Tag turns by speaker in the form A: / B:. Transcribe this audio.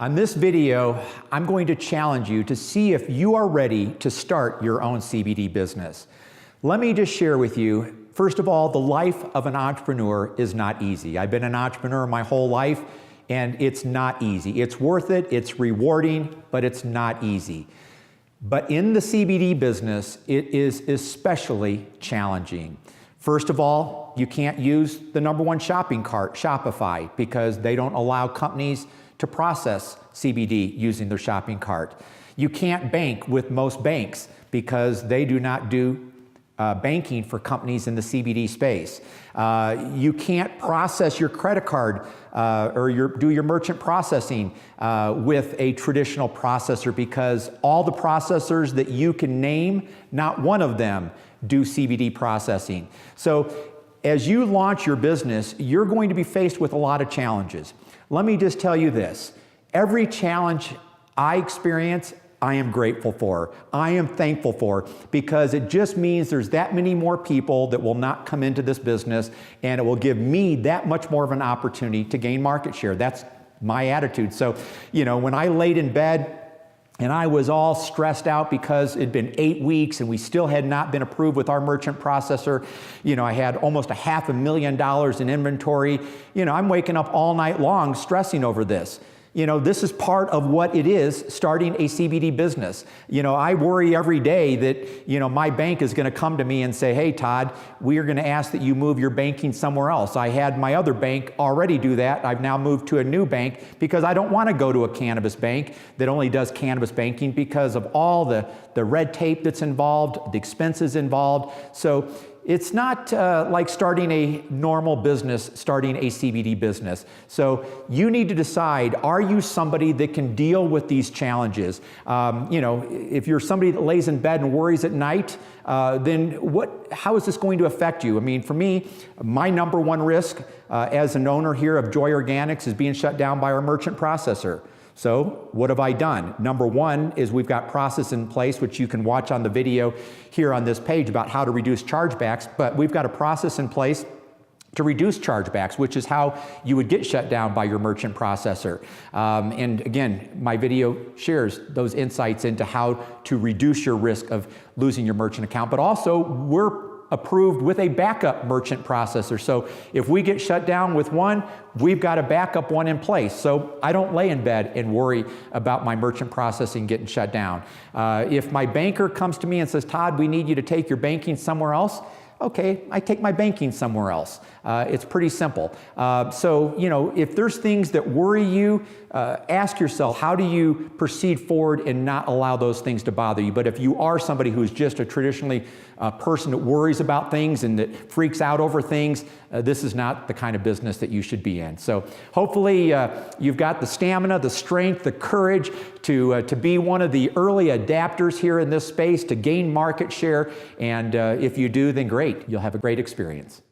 A: On this video, I'm going to challenge you to see if you are ready to start your own CBD business. Let me just share with you, first of all, the life of an entrepreneur is not easy. I've been an entrepreneur my whole life, and it's not easy. It's worth it, it's rewarding, but it's not easy. But in the CBD business, it is especially challenging. First of all, you can't use the #1 shopping cart, Shopify, because they don't allow companies to process CBD using their shopping cart. You can't bank with most banks because they do not do banking for companies in the CBD space. You can't process your credit card or do your merchant processing with a traditional processor because all the processors that you can name, not one of them do CBD processing. So as you launch your business, you're going to be faced with a lot of challenges. Let me just tell you this. Every challenge I experience, I am grateful for. I am thankful for, because it just means there's that many more people that will not come into this business, and it will give me that much more of an opportunity to gain market share. That's my attitude. So, when I laid in bed and I was all stressed out because it'd been 8 weeks and we still had not been approved with our merchant processor. I had almost $500,000 in inventory. I'm waking up all night long stressing over this. This is part of what it is starting a CBD business. I worry every day that, my bank is going to come to me and say, hey, Todd, we are going to ask that you move your banking somewhere else. I had my other bank already do that. I've now moved to a new bank because I don't want to go to a cannabis bank that only does cannabis banking because of all the red tape that's involved, the expenses involved. So it's not like starting a normal business, starting a CBD business. So you need to decide, are you somebody that can deal with these challenges? If you're somebody that lays in bed and worries at night, then how is this going to affect you? I mean, for me, my #1 risk as an owner here of Joy Organics is being shut down by our merchant processor. So what have I done? #1 is we've got process in place, which you can watch on the video here on this page about how to reduce chargebacks, but we've got a process in place to reduce chargebacks, which is how you would get shut down by your merchant processor. And again, my video shares those insights into how to reduce your risk of losing your merchant account, but also we're approved with a backup merchant processor. So if we get shut down with one, we've got a backup one in place. So I don't lay in bed and worry about my merchant processing getting shut down. If my banker comes to me and says, Todd, we need you to take your banking somewhere else, okay, I take my banking somewhere else. It's pretty simple. So, if there's things that worry you, ask yourself, how do you proceed forward and not allow those things to bother you? But if you are somebody who's just a traditionally person that worries about things and that freaks out over things, this is not the kind of business that you should be in. So hopefully you've got the stamina, the strength, the courage to be one of the early adapters here in this space, to gain market share. And if you do, then great. You'll have a great experience.